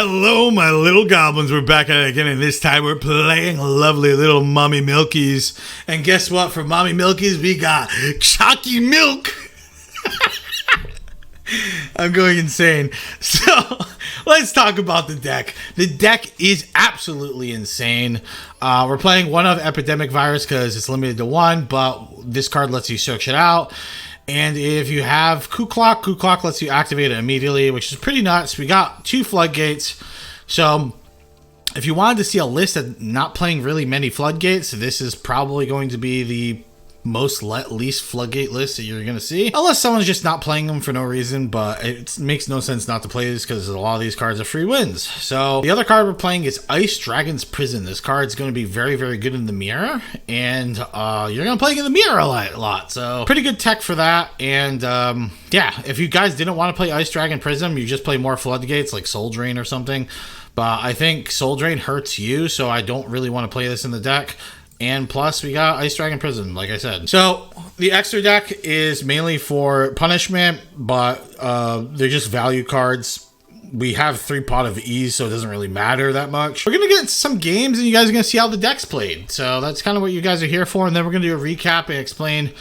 Hello, my little goblins. We're back at it again, and this time we're playing lovely little Mommy Milkies. And guess what? For Mommy Milkies, we got chalky milk. I'm going insane. So, let's talk about the deck. The deck is absolutely insane. We're playing one of Epidemic Virus because it's limited to one, but this card lets you search it out. And if you have Coup Clock lets you activate it immediately, which is pretty nuts. We got 2 floodgates. So if you wanted to see a list of not playing really many floodgates, this is probably going to be the least floodgate list that you're going to see. Unless someone's just not playing them for no reason, but it makes no sense not to play this because a lot of these cards are free wins. So the other card we're playing is Ice Dragon's Prison. This card's going to be very, very good in the mirror, and you're going to play in the mirror a lot. So pretty good tech for that. And yeah, if you guys didn't want to play Ice Dragon Prism, you just play more floodgates like Soul Drain or something. But I think Soul Drain hurts you, so I don't really want to play this in the deck. And plus, we got Ice Dragon Prison, like I said. So, the extra deck is mainly for punishment, but they're just value cards. We have 3 Pot of Ease, so it doesn't really matter that much. We're going to get into some games, and you guys are going to see how the deck's played. So, that's kind of what you guys are here for, and then we're going to do a recap and explain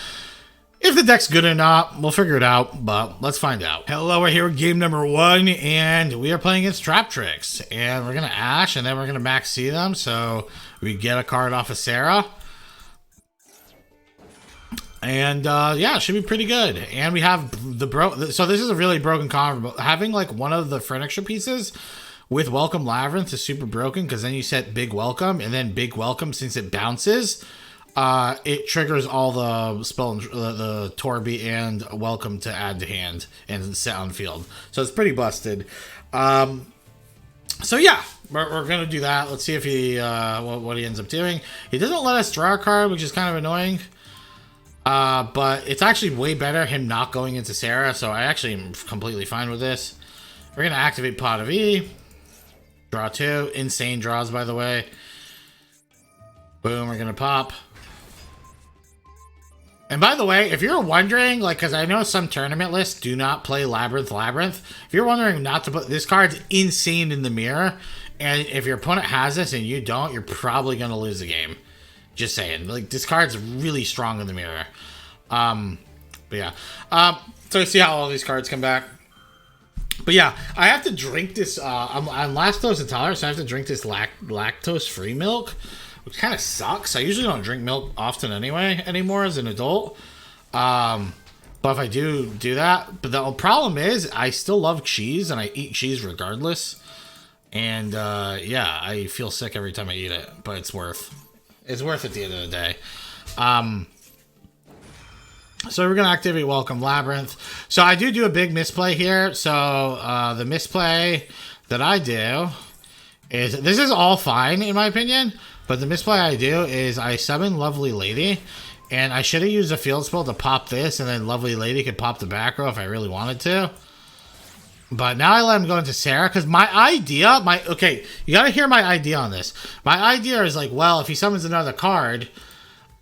if the deck's good or not. We'll figure it out, but let's find out. Hello, we're here with game number 1, and we are playing against Trap Tricks. And we're going to Ash, and then we're going to Max C them, so we get a card off of Sarah. And, yeah, it should be pretty good. And we have so this is a really broken combo. Having, like, one of the furniture pieces with Welcome Labrynth is super broken, because then you set Big Welcome, and then Big Welcome, since it bounces, it triggers all the spell, the Torby and Welcome to add to hand and set on field. So it's pretty busted. So yeah, we're gonna do that. Let's see if he what he ends up doing. He doesn't let us draw a card, which is kind of annoying. But it's actually way better him not going into Sarah. So I actually am completely fine with this. We're gonna activate Pot of E. Draw 2. Insane draws, by the way. Boom. We're gonna pop. And by the way, if you're wondering, like, because I know some tournament lists do not play Labrynth. If you're wondering not to put, this card's insane in the mirror. And if your opponent has this and you don't, you're probably going to lose the game. Just saying. Like, this card's really strong in the mirror. But yeah. So you see how all these cards come back. But yeah, I have to drink this. I'm lactose intolerant, so I have to drink this lactose-free milk, which kind of sucks. I usually don't drink milk often anymore as an adult. But if I do that, but the problem is I still love cheese and I eat cheese regardless. And yeah, I feel sick every time I eat it, but it's worth at the end of the day. So we're going to activate Welcome Labrynth. So I do a big misplay here. So the misplay that I do is, this is all fine in my opinion. But the misplay I do is I summon Lovely Lady, and I should have used a field spell to pop this, and then Lovely Lady could pop the back row if I really wanted to. But now I let him go into Sarah, because my idea, okay, you gotta hear my idea on this. My idea is like, well, if he summons another card,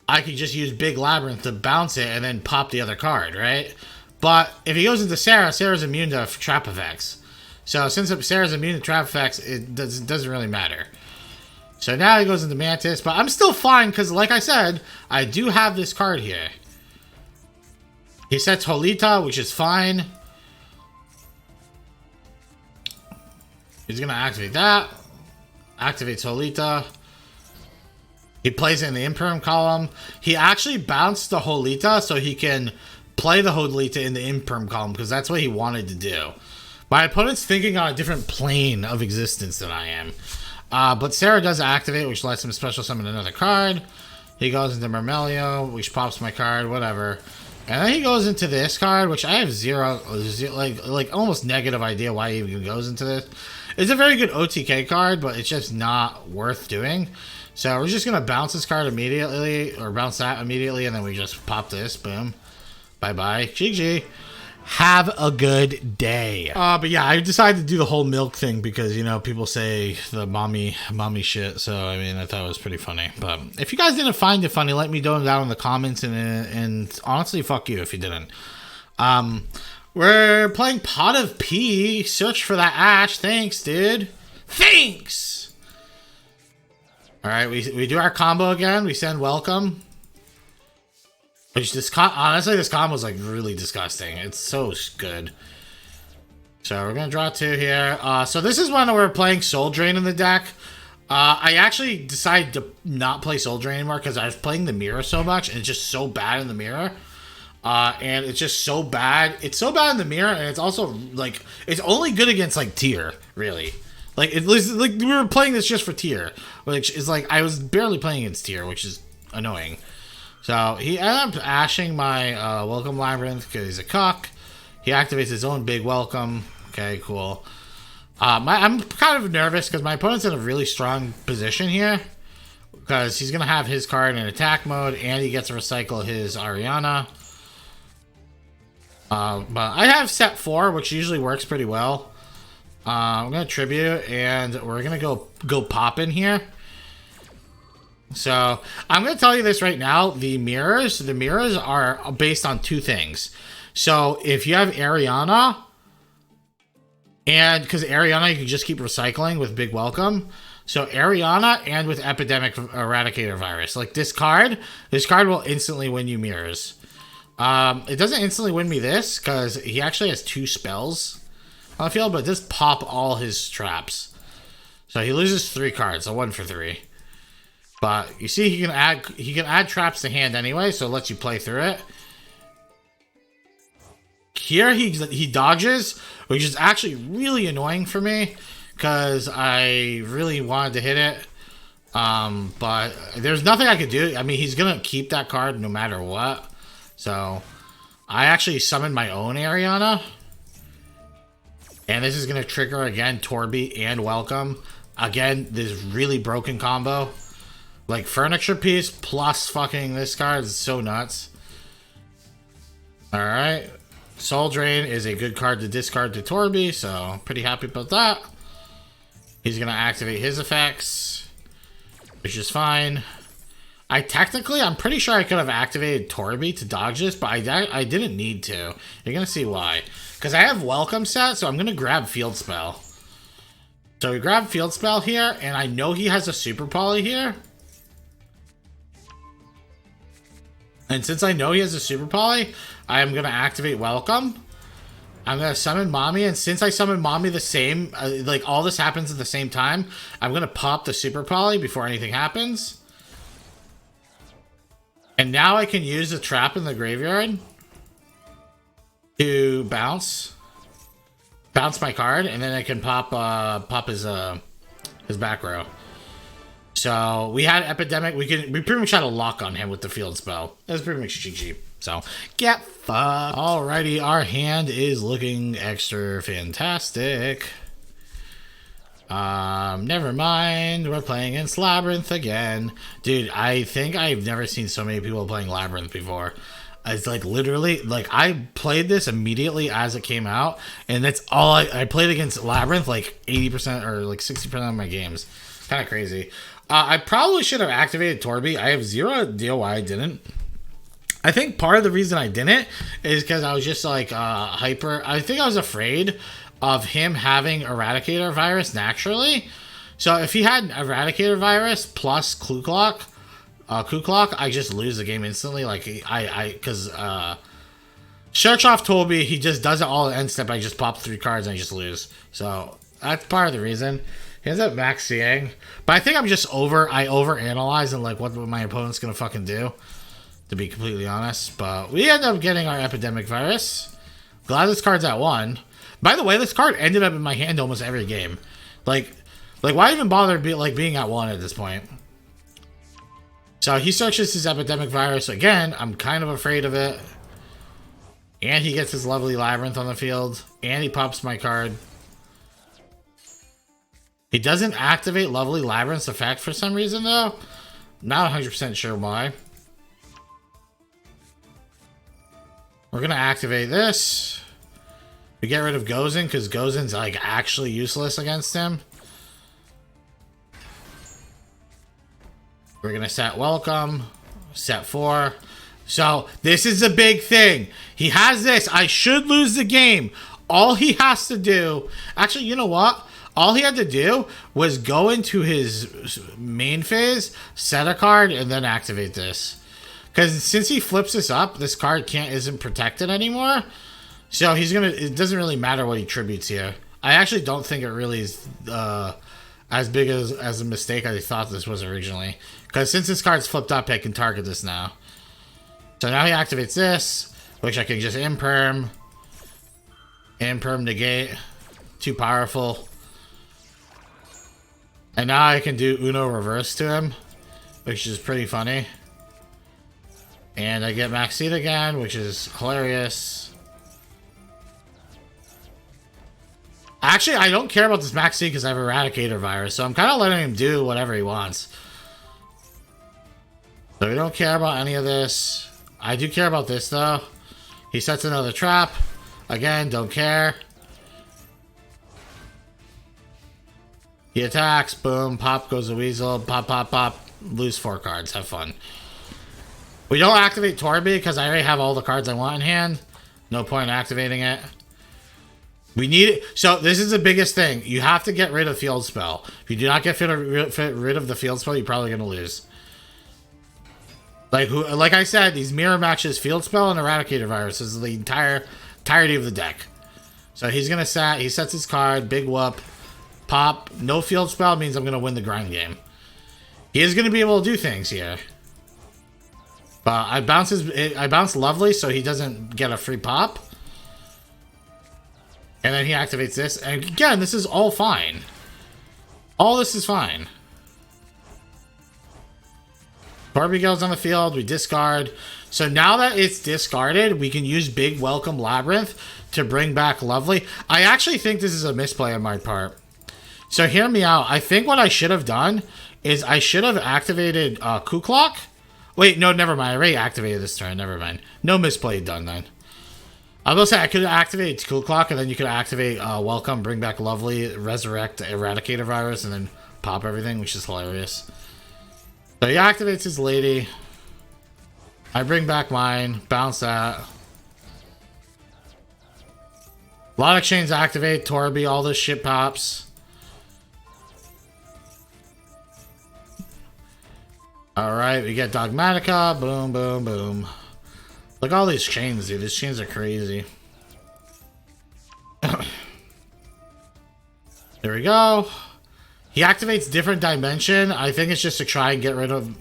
I could just use Big Labrynth to bounce it and then pop the other card, right? But if he goes into Sarah, Sarah's immune to trap effects. So since Sarah's immune to trap effects, it doesn't really matter. So now he goes into Mantis, but I'm still fine because, like I said, I do have this card here. He sets Holita, which is fine. He's going to activate that. Activates Holita. He plays it in the Imperm column. He actually bounced the Holita so he can play the Holita in the Imperm column because that's what he wanted to do. My opponent's thinking on a different plane of existence than I am. But Sarah does activate, which lets him special summon another card. He goes into Mermelio, which pops my card, whatever. And then he goes into this card, which I have zero like almost negative idea why he even goes into this. It's a very good OTK card, but it's just not worth doing. So we're just going to bounce this card immediately, or bounce that immediately, and then we just pop this, boom. Bye-bye. GG. Have a good day. But yeah, I decided to do the whole milk thing because, you know, people say the mommy shit. So, I mean, I thought it was pretty funny. But if you guys didn't find it funny, let me know down in the comments. And honestly, fuck you if you didn't. We're playing Pot of P. Search for that Ash. Thanks, dude. Thanks! Alright, we do our combo again. We send welcome. Which honestly, this combo is like really disgusting. It's so good. So we're gonna draw 2 here. So this is one where we're playing Soul Drain in the deck. I actually decided to not play Soul Drain anymore because I was playing the mirror so much, and it's just so bad in the mirror. And it's just so bad. It's so bad in the mirror, and it's also like it's only good against like tier, really. Like at least like we were playing this just for tier, which is like I was barely playing against tier, which is annoying. So he ended up ashing my welcome Labrynth because he's a cuck. He activates his own big welcome. Okay, cool. I'm kind of nervous because my opponent's in a really strong position here. Because he's going to have his card in attack mode and he gets to recycle his Ariana. But I have set 4, which usually works pretty well. I'm going to tribute and we're going to go pop in here. So I'm going to tell you this right now. The mirrors are based on 2 things. So if you have Ariana, and because Ariana, you can just keep recycling with Big Welcome. So Ariana and with Epidemic Eradicator Virus. Like this card will instantly win you mirrors. It doesn't instantly win me this because he actually has 2 spells on the field, but it does pop all his traps. So he loses 3 cards, so 1 for 3. But you see, he can add traps to hand anyway, so it lets you play through it. Here he dodges, which is actually really annoying for me because I really wanted to hit it. But there's nothing I could do. I mean, he's gonna keep that card no matter what. So I actually summoned my own Ariana, and this is gonna trigger again Torby and Welcome. Again, this really broken combo. Like furniture piece plus fucking this card is so nuts. Alright. Soul Drain is a good card to discard to Torby, so pretty happy about that. He's gonna activate his effects, which is fine. I'm pretty sure I could have activated Torby to dodge this, but I didn't need to. You're gonna see why. Because I have Welcome set, so I'm gonna grab Field Spell. So we grab Field Spell here, and I know he has a Super Poly here. And since I know he has a Super Poly, I am going to activate Welcome. I'm going to summon Mommy, and since I summon Mommy the same, like all this happens at the same time, I'm going to pop the Super Poly before anything happens. And now I can use the trap in the graveyard to bounce my card, and then I can pop his back row. So we had Epidemic. We pretty much had a lock on him with the Field Spell. That was pretty much GG. So get fucked. Alrighty, our hand is looking extra fantastic. Never mind. We're playing against Labrynth again, dude. I think I've never seen so many people playing Labrynth before. It's like literally, like I played this immediately as it came out, and that's all I played against Labrynth like 80% or like 60% of my games. Kind of crazy. I probably should have activated Torby. I have zero idea why I didn't. I think part of the reason I didn't is because I was just like hyper. I think I was afraid of him having Eradicator Virus naturally. So if he had Eradicator Virus plus Clue Clock, I just lose the game instantly. Like because Shirchoff told me he just does it all at end step. I just pop 3 cards and I just lose. So that's part of the reason. He ends up max CAing. But I think I'm just I overanalyze and like what my opponent's gonna fucking do, to be completely honest. But we end up getting our Epidemic Virus. Glad this card's at 1. By the way, this card ended up in my hand almost every game. Like why even bother being at 1 at this point? So he searches his Epidemic Virus again. I'm kind of afraid of it. And he gets his lovely Labrynth on the field. And he pops my card. He doesn't activate lovely Labrynth's effect for some reason, though. Not 100% sure why. We're going to activate this. We get rid of Gozen, because Gozen's, like, actually useless against him. We're going to set Welcome. Set 4. So, this is a big thing. He has this. I should lose the game. All he has to do... Actually, you know what? All he had to do was go into his main phase, set a card, and then activate this. Because since he flips this up, this card isn't protected anymore. So he's gonna. It doesn't really matter what he tributes here. I actually don't think it really is as big as a mistake as I thought this was originally. Because since this card's flipped up, I can target this now. So now he activates this, which I can just imperm. Imperm negate. Too powerful. And now I can do Uno reverse to him, which is pretty funny. And I get Max Seed again, which is hilarious. Actually, I don't care about this Max Seed because I have Eradicator Virus, so I'm kind of letting him do whatever he wants. So we don't care about any of this. I do care about this, though. He sets another trap. Again, don't care. He attacks. Boom. Pop goes a weasel. Pop, pop, pop. Lose 4 cards. Have fun. We don't activate Torby because I already have all the cards I want in hand. No point in activating it. We need it. So this is the biggest thing. You have to get rid of Field Spell. If you do not get rid of the Field Spell, you're probably going to lose. Like I said, these mirror matches Field Spell and Eradicator Virus is the entirety of the deck. So he's going to he sets his card, big whoop, pop, no Field Spell means I'm going to win the grind game. He is going to be able to do things here. But I bounce Lovely so he doesn't get a free pop. And then he activates this. And again, this is all fine. All this is fine. Barbie goes on the field. We discard. So now that it's discarded, we can use Big Welcome Labrynth to bring back Lovely. I actually think this is a misplay on my part. So hear me out. I think what I should have done is I should have activated Kuklok. Wait, no, never mind. I already activated this turn. Never mind. No misplay done then. I will say I could activate Cool Clock, and then you could activate Welcome, bring back Lovely, resurrect Eradicator Virus, and then pop everything, which is hilarious. So he activates his lady. I bring back mine, bounce that. A lot of chains activate, Torby, all this shit pops. Alright, we get Dogmatica, boom, boom, boom. Look at all these chains, dude. These chains are crazy. There we go. He activates different dimension. I think it's just to try and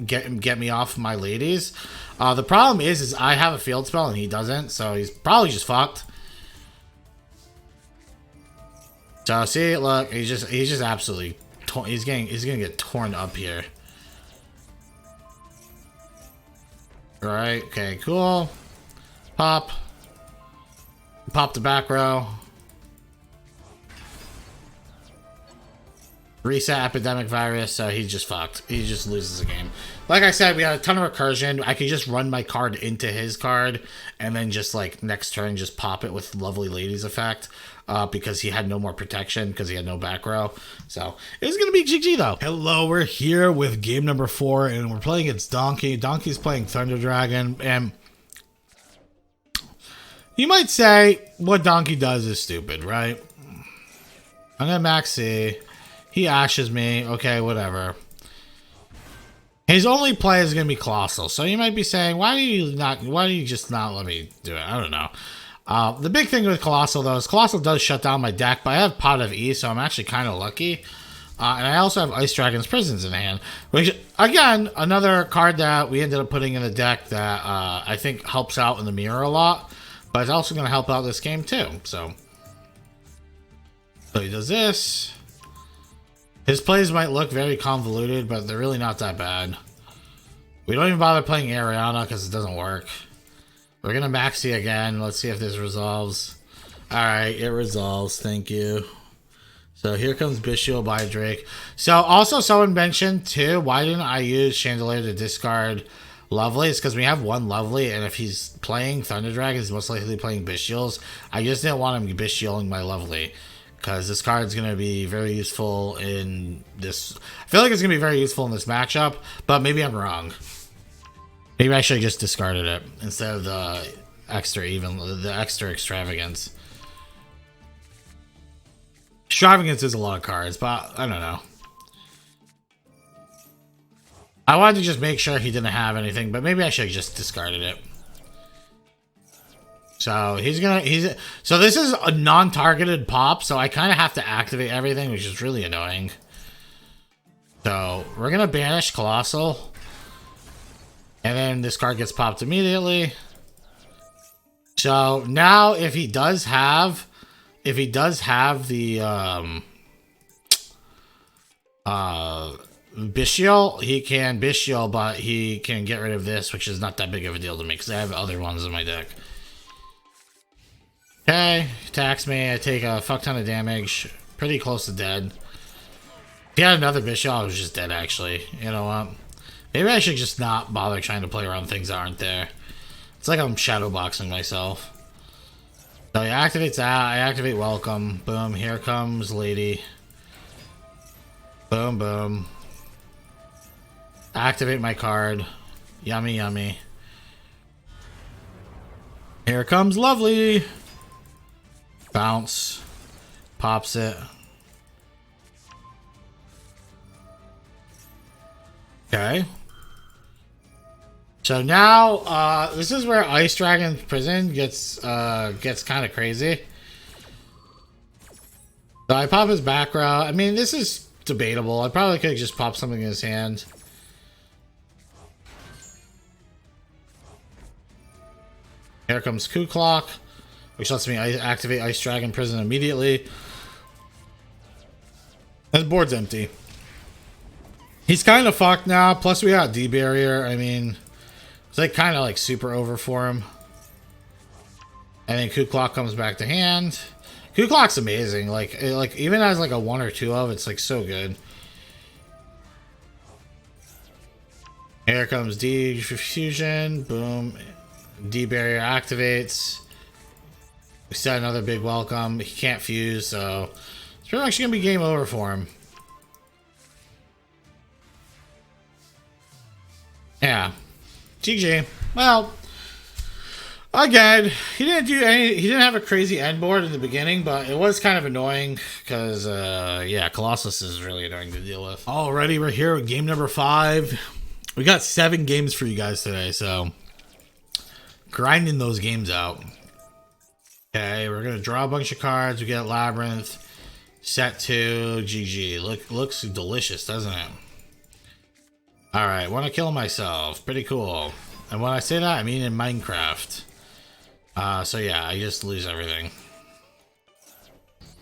get me off my ladies. The problem is I have a field spell and he doesn't, so he's probably just fucked. So see, look, he's just absolutely he's gonna get torn up here. All right. Okay. Cool. Pop. Pop the back row. Reset Epidemic Virus, so he's just fucked. He just loses the game. Like I said, we had a ton of recursion. I could just run my card into his card, and then just like next turn, just pop it with Lovely Ladies effect. Because he had no more protection, because he had no back row. So it was going to be GG though. Hello, we're here with game number 4, and we're playing against Donkey. Donkey's playing Thunder Dragon, and you might say what Donkey does is stupid, right? I'm gonna max C. He ashes me. Okay, whatever. His only play is gonna be Colossal. So you might be saying, why do you just not let me do it? I don't know. The big thing with Colossal though is Colossal does shut down my deck, but I have Pot of E, so I'm actually kind of lucky. And I also have Ice Dragon's Prisons in hand, which, again, another card that we ended up putting in the deck that I think helps out in the mirror a lot. But it's also going to help out this game too. So he does this. His plays might look very convoluted, but they're really not that bad. We don't even bother playing Ariana because it doesn't work. We're going to maxi again. Let's see if this resolves. Alright, it resolves. Thank you. So here comes Bishio by Drake. So also someone mentioned too, why didn't I use Chandelier to discard Lovely? It's because we have one Lovely, and if he's playing Thunder Dragon, he's most likely playing Bishiels. I just didn't want him Bishieling my Lovely, because this card's going to be very useful in this. I feel like it's going to be very useful in this matchup, but maybe I'm wrong. Maybe I should have just discarded it instead of the extra extravagance. Extravagance is a lot of cards, but I don't know. I wanted to just make sure he didn't have anything, but maybe I should have just discarded it. So so this is a non-targeted pop, so I kind of have to activate everything, which is really annoying. So we're gonna banish Colossal, and then this card gets popped immediately. So now if he does have the Bestial, he can Bestial, but he can get rid of this, which is not that big of a deal to me because I have other ones in my deck. Okay, attacks me. I take a fuck ton of damage. Pretty close to dead. If he had another Bishop, I was just dead, actually. You know what? Maybe I should just not bother trying to play around things that aren't there. It's like I'm shadowboxing myself. So he activates that. I activate Welcome. Boom. Here comes Lady. Boom, boom. Activate my card. Yummy, yummy. Here comes Lovely. Bounce. Pops it. Okay. So now, this is where Ice Dragon's Prison gets kind of crazy. So I pop his back row. I mean, this is debatable. I probably could have just popped something in his hand. Here comes Coup Clock, which lets me activate Ice Dragon Prison immediately. And the board's empty. He's kind of fucked now. Plus we got D-Barrier. I mean, it's like kind of like super over for him. And then Coup Clock comes back to hand. Coup Clock's amazing. Like even as like a 1 or 2 of, it's like so good. Here comes D-Fusion. Boom. D-Barrier activates. We set another big welcome. He can't fuse, so it's pretty much gonna be game over for him. Yeah. GG. Well, again, he didn't have a crazy end board in the beginning, but it was kind of annoying because yeah, Colossus is really annoying to deal with. Alrighty, we're here with game number 5. We got 7 games for you guys today, so grinding those games out. Okay, we're gonna draw a bunch of cards. We get Labrynth, set 2, GG. Looks delicious, doesn't it? Alright, want to kill myself. Pretty cool. And when I say that, I mean in Minecraft. So yeah, I just lose everything.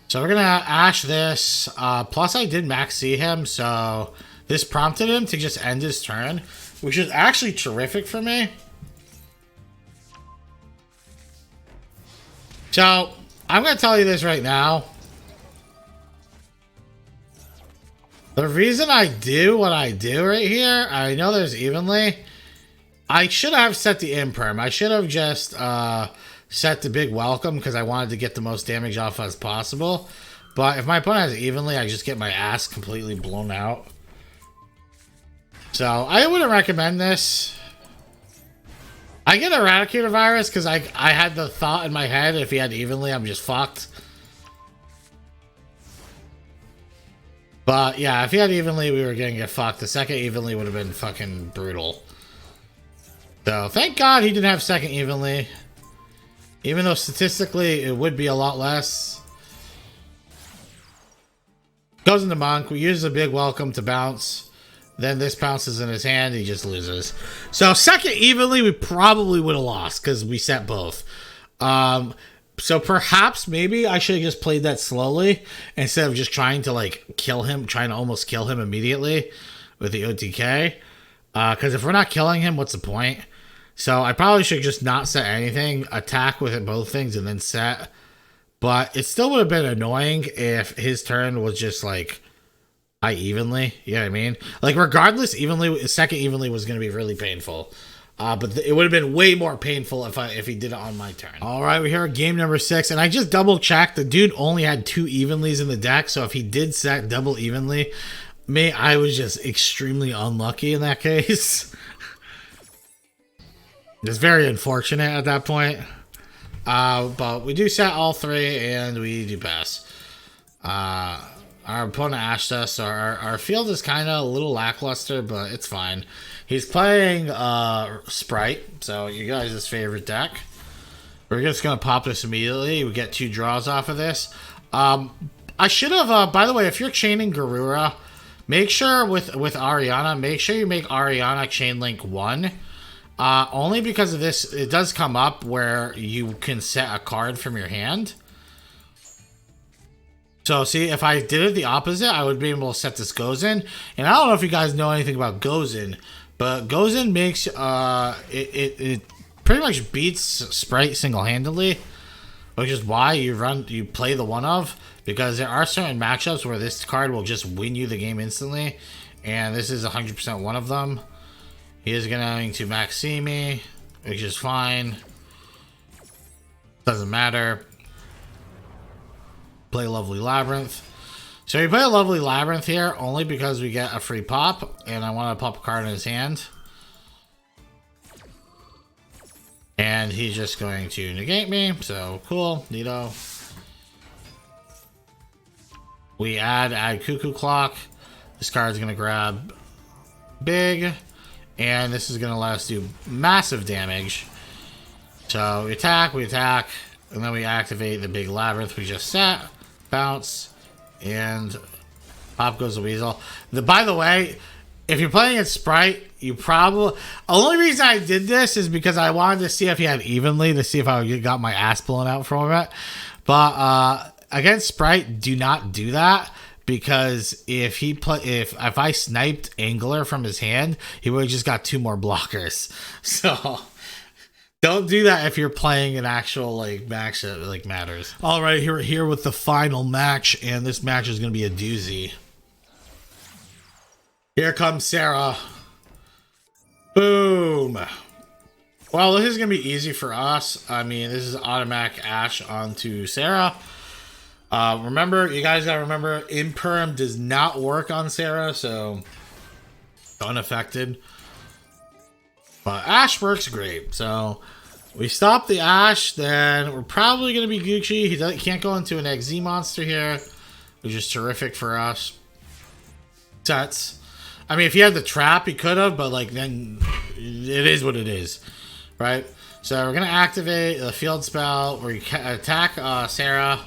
So we're gonna Ash this. Plus I did max see him, so this prompted him to just end his turn, which is actually terrific for me. So, I'm going to tell you this right now. The reason I do what I do right here, I know there's evenly. I should have set the imperm. I should have just set the big welcome because I wanted to get the most damage off as possible. But if my opponent has evenly, I just get my ass completely blown out. So, I wouldn't recommend this. I get Eradicator Virus because I had the thought in my head if he had evenly, I'm just fucked. But yeah, if he had evenly, we were gonna get fucked. The second evenly would have been fucking brutal. So thank God he didn't have second evenly. Even though statistically it would be a lot less. Goes into Monk. We use a big welcome to bounce. Then this bounces in his hand, he just loses. So second evenly, we probably would have lost because we set both. So perhaps maybe I should have just played that slowly instead of just trying to like kill him, trying to almost kill him immediately with the OTK. Because if we're not killing him, what's the point? So I probably should just not set anything, attack with it, both things, and then set. But it still would have been annoying if his turn was just like evenly, you know what I mean? Like regardless, evenly, second evenly was going to be really painful. But it would have been way more painful if he did it on my turn. All right, we're here at game number 6, and I just double checked. The dude only had 2 evenlies in the deck, so if he did set double evenly, I was just extremely unlucky in that case. It's very unfortunate at that point. But we do set all 3, and we do pass. Our opponent ashed us, so our field is kind of a little lackluster, but it's fine. He's playing Sprite, so you guys' favorite deck. We're just going to pop this immediately. We get 2 draws off of this. I should have, by the way, if you're chaining Garura, make sure with Ariana, make sure you make Ariana chain link 1. Only because of this, it does come up where you can set a card from your hand. So, see, if I did it the opposite, I would be able to set this Gozen. And I don't know if you guys know anything about Gozen, but Gozen makes, it pretty much beats Sprite single-handedly, which is why you play the one of, because there are certain matchups where this card will just win you the game instantly, and this is 100% one of them. He is going to maxi me, which is fine. Doesn't matter. Play Lovely Labrynth. So we play a Lovely Labrynth here only because we get a free pop, and I want to pop a card in his hand. And he's just going to negate me, so cool, neato. We add Cuckoo Clock. This card's going to grab big, and this is going to let us do massive damage. So we attack, and then we activate the big Labrynth we just set. Bounce, and pop goes the weasel. By the way, if you're playing at Sprite, you probably... Only reason I did this is because I wanted to see if he had evenly, to see if I got my ass blown out from it. But against Sprite, do not do that, because if I sniped Angler from his hand, he would have just got 2 more blockers. So... Don't do that if you're playing an actual match that matters. All right, we're here with the final match, and this match is going to be a doozy. Here comes Sarah. Boom. Well, this is going to be easy for us. I mean, this is automatic Ash onto Sarah. Remember, you guys got to remember, Imperm does not work on Sarah, so unaffected. But Ash works great, so we stop the Ash, then we're probably going to be Gucci. He can't go into an XZ monster here, which is terrific for us. Sets. I mean, if he had the trap, he could have, but then it is what it is, right? So we're going to activate the field spell where you attack Sarah,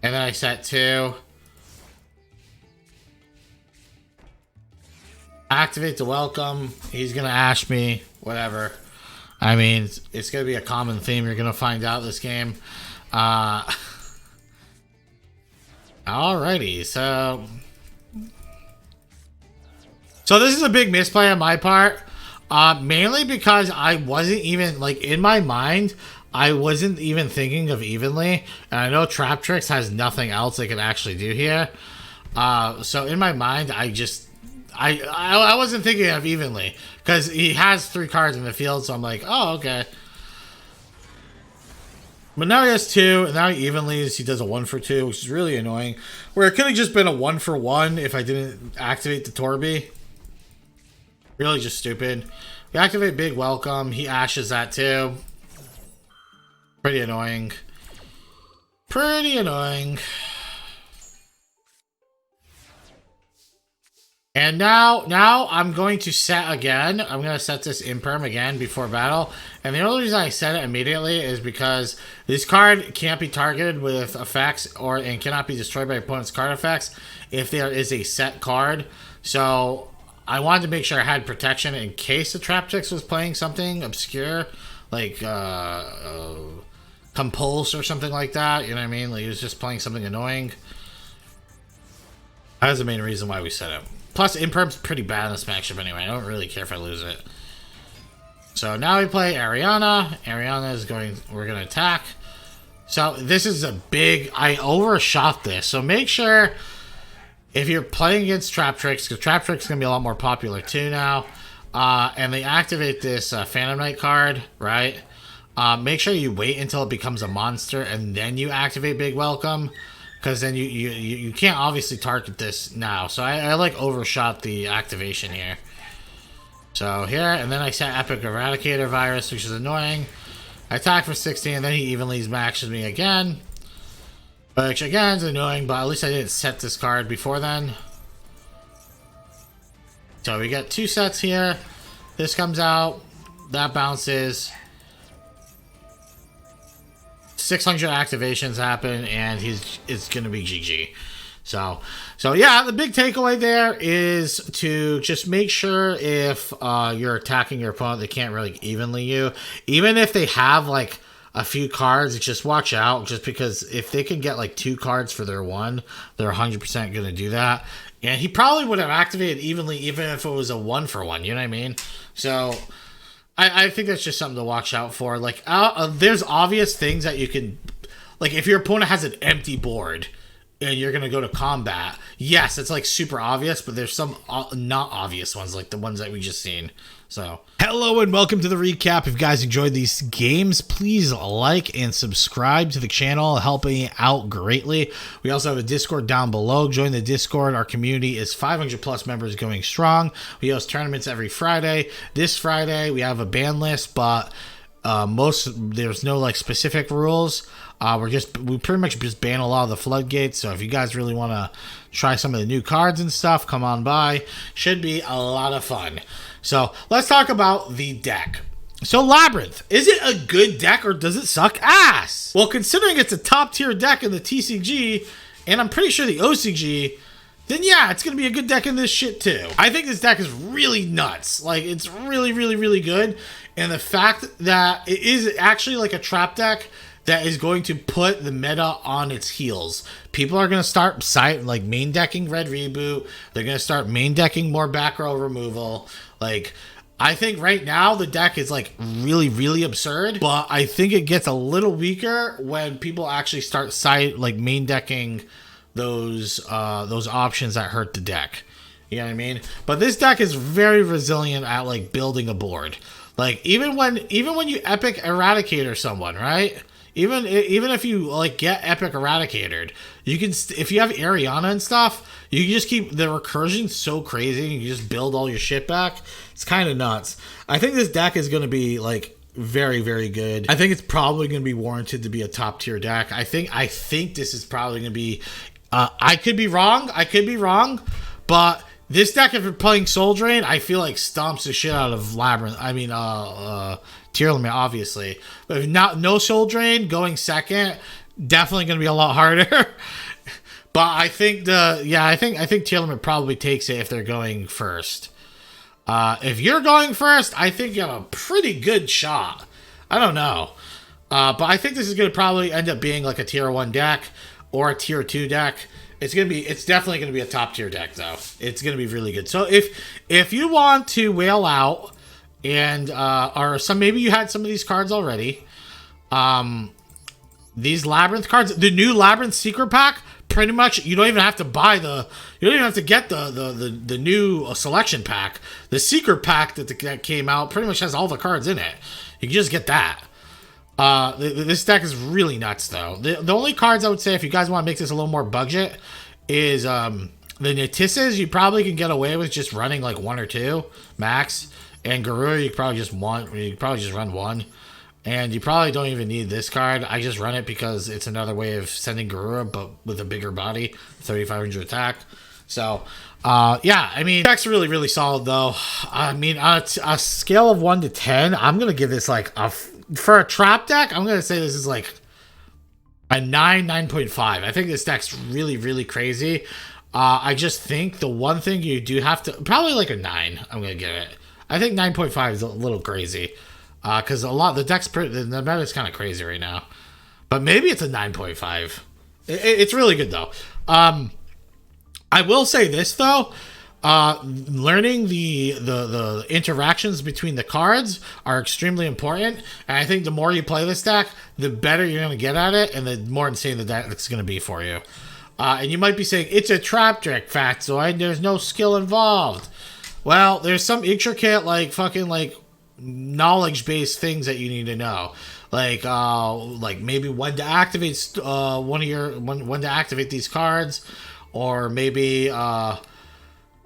and then I set 2. Activate the welcome. He's gonna ash me. Whatever. I mean, it's gonna be a common theme you're gonna find out this game. Alrighty, so this is a big misplay on my part. Mainly because I wasn't even in my mind. I wasn't even thinking of evenly, and I know Trap Tricks has nothing else they can actually do here. So in my mind, I wasn't thinking of evenly, because he has 3 cards in the field, so I'm like, oh, okay. But now he has 2, and now he evenlies. He does a 1 for 2, which is really annoying. Where it could have just been a 1 for 1 if I didn't activate the Torby. Really just stupid. We activate Big Welcome. He ashes that too. Pretty annoying. Pretty annoying. And now I'm going to set again. I'm going to set this Imperm again before battle. And the only reason I set it immediately is because this card can't be targeted with effects and cannot be destroyed by opponent's card effects if there is a set card. So I wanted to make sure I had protection in case the Trap Tricks was playing something obscure, like Compulse or something like that. You know what I mean? Like he was just playing something annoying. That was the main reason why we set it. Plus, Imperm's pretty bad in this matchup anyway. I don't really care if I lose it. So now we play Ariana. Ariana is we're going to attack. So this is a big, I overshot this. So make sure if you're playing against Trap Tricks, because Trap Tricks is going to be a lot more popular too now. And they activate this Phantom Knight card, right? Make sure you wait until it becomes a monster and then you activate Big Welcome. Because then you can't obviously target this now. So I overshot the activation here. So here, and then I set Epic Eradicator Virus, which is annoying. I attack for 16, and then he evenly maxes me again. Which again is annoying, but at least I didn't set this card before then. So we got 2 sets here. This comes out, that bounces. 600 activations happen, and it's gonna be GG. So yeah, the big takeaway there is to just make sure if you're attacking your opponent, they can't really evenly you. Even if they have like a few cards, just watch out, just because if they can get like 2 cards for their 1, they're 100% gonna do that. And he probably would have activated evenly even if it was a 1-for-1, you know what I mean? So I think that's just something to watch out for. Like, there's obvious things that you can, like, if your opponent has an empty board and you're gonna go to combat, yes, it's like super obvious, but there's some not obvious ones, like the ones that we just seen. So hello and welcome to the recap. If you guys enjoyed these games, please like and subscribe to the channel, helping out greatly. We also have a Discord down below. Join the Discord. Our community is 500 plus members, going strong. We host tournaments every Friday. This Friday we have a ban list, but there's no like specific rules. We pretty much just ban a lot of the floodgates. So if you guys really want to try some of the new cards and stuff, come on by. Should be a lot of fun. So let's talk about the deck. So Labrynth, is it a good deck or does it suck ass? Well, considering it's a top tier deck in the TCG, and I'm pretty sure the OCG, then yeah, it's going to be a good deck in this shit too. I think this deck is really nuts. Like, it's really, really, really good. And the fact that it is actually like a trap deck that is going to put the meta on its heels. People are going to start main decking Red Reboot. They're going to start main decking more back row removal. Like, I think right now the deck is like really, really absurd, but I think it gets a little weaker when people actually start main decking those options that hurt the deck. You know what I mean? But this deck is very resilient at like building a board. Like, even when you epic Eradicator someone, right? Even if you like get epic Eradicated, you can if you have Ariana and stuff, you can just keep the recursion so crazy. You can just build all your shit back. It's kind of nuts. I think this deck is going to be like very, very good. I think it's probably going to be warranted to be a top tier deck. I think this is probably going to be. I could be wrong. But this deck, if you're playing Soul Drain, I feel like stomps the shit out of Labrynth. I mean, Tier Limit, obviously. But if no Soul Drain, going second, definitely going to be a lot harder. But I think I think Tier Limit probably takes it if they're going first. If you're going first, I think you have a pretty good shot. I don't know. But I think this is going to probably end up being like a Tier 1 deck or a Tier 2 deck. It's definitely going to be a top tier deck though. It's going to be really good. So if you want to whale out and maybe you had some of these cards already, these Labrynth cards, the new Labrynth secret pack, pretty much you don't even have to get the new selection pack. The secret pack that came out pretty much has all the cards in it. You can just get that. This deck is really nuts though. The only cards I would say, if you guys want to make this a little more budget, is the Natisses. You probably can get away with just running like 1 or 2 max, and Garura you probably just run 1, and you probably don't even need this card. I just run it because it's another way of sending Garura, but with a bigger body, 3,500 attack. So yeah, I mean, deck's really, really solid though. I mean, on a scale of 1 to 10, I'm gonna give this like for a trap deck, I'm going to say this is like a 9.5. I think this deck's really, really crazy. I just think the one thing you do have to, probably like a 9, I'm going to give it. I think 9.5 is a little crazy. Because the meta's kind of crazy right now. But maybe it's a 9.5. It's really good though. I will say this though. Learning the interactions between the cards are extremely important, and I think the more you play this deck, the better you're going to get at it, and the more insane the deck's going to be for you. And you might be saying, it's a trap deck, Fatzoid, there's no skill involved. Well, there's some intricate, like, fucking, like, knowledge-based things that you need to know. Like maybe when to activate when to activate these cards, or maybe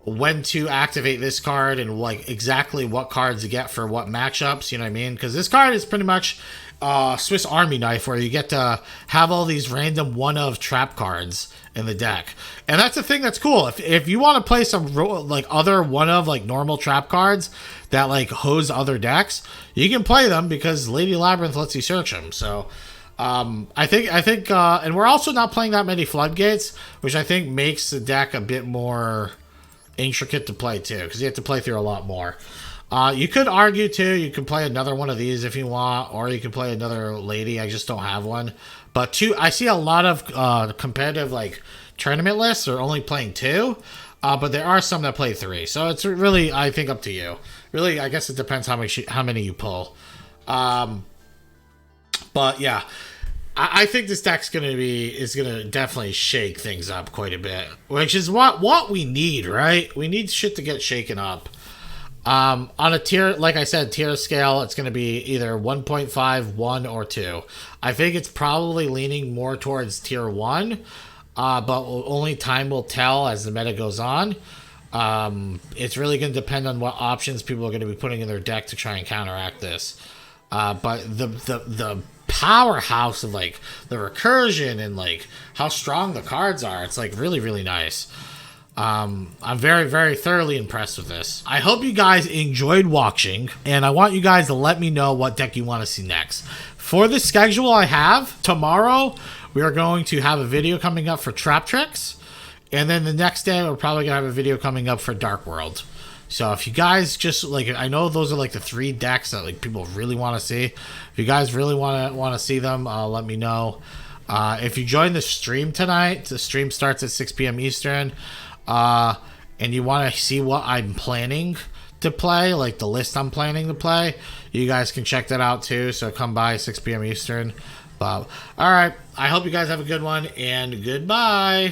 when to activate this card, and like exactly what cards to get for what matchups, you know what I mean? Because this card is pretty much Swiss Army knife where you get to have all these random one of trap cards in the deck, and that's the thing that's cool. If you want to play some like other one of like normal trap cards that like hose other decks, you can play them because Lady Labrynth lets you search them. So I think and we're also not playing that many floodgates, which I think makes the deck a bit more intricate to play too, because you have to play through a lot more. You could argue too, you could play another one of these if you want, or you could play another lady. I just don't have one. But two, I see a lot of competitive like tournament lists are only playing two, but there are some that play three. So it's really, I think, up to you. Really, I guess it depends how many you pull. But yeah, I think this deck's gonna definitely shake things up quite a bit, which is what we need, right? We need shit to get shaken up. On a tier, like I said, tier scale, it's going to be either 1.5, 1, or 2. I think it's probably leaning more towards tier 1, but only time will tell as the meta goes on. It's really going to depend on what options people are going to be putting in their deck to try and counteract this. But the powerhouse of like the recursion and like how strong the cards are, it's like really, really nice. I'm very, very thoroughly impressed with this. I hope you guys enjoyed watching, and I want you guys to let me know what deck you want to see next. For the schedule I have, tomorrow we are going to have a video coming up for Trap Tricks, and then the next day we're probably going to have a video coming up for Dark World. So if you guys just, like, I know those are like the 3 decks that like people really want to see. If you guys really want to see them, let me know. If you join the stream tonight, the stream starts at 6 p.m. Eastern. And you want to see what I'm planning to play, like the list I'm planning to play, you guys can check that out too. So come by 6 p.m. Eastern. But all right, I hope you guys have a good one, and goodbye.